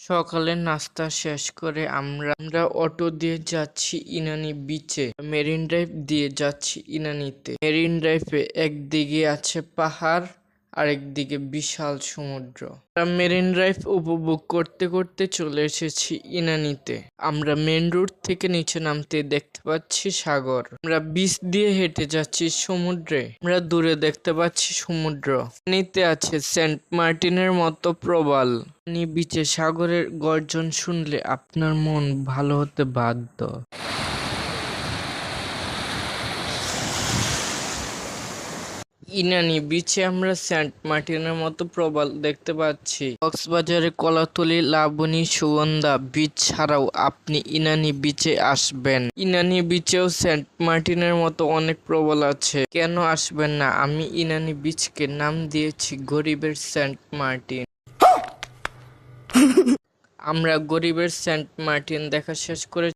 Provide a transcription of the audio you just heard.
সকালে নাস্তা শেষ করে আমরা অটো দিয়ে যাচ্ছি ইনানি বিচে। মেরিন ড্রাইভ দিয়ে যাচ্ছি ইনানিতে। মেরিন ড্রাইভে একদিকে আছে পাহাড়, আরেকদিকে বিশাল সমুদ্র। আমরা মেরিন ড্রাইভ উপভোগ করতে করতে চলে এসেছি ইনানিতে। আমরা মেন রোড থেকে নিচে নামতে দেখতে পাচ্ছি সাগর। আমরা বিচ দিয়ে হেঁটে যাচ্ছি সমুদ্রে। আমরা দূরে দেখতে পাচ্ছি সমুদ্র। নিতে আছে সেন্ট মার্টিনের মতো প্রবাল। বিচে সাগরের গর্জন শুনলে আপনার মন ভালো হতে বাধ্য। ইনানি বিচে আমরা সেন্ট মার্টিনের মতো প্রবাল দেখতে পাচ্ছি। কক্সবাজারে কলাতলী, লাবণী, সুগন্ধা বিচ ছাড়াও আপনি ইনানি বিচে আসবেন। ইনানি বিচেও সেন্ট মার্টিনের মতো অনেক প্রবাল আছে, কেন আসবেন না? আমি ইনানি বিচকে নাম দিয়েছি গরিবের সেন্ট মার্টিন। আমরা গরিবের সেন্ট মার্টিন দেখা শেষ করে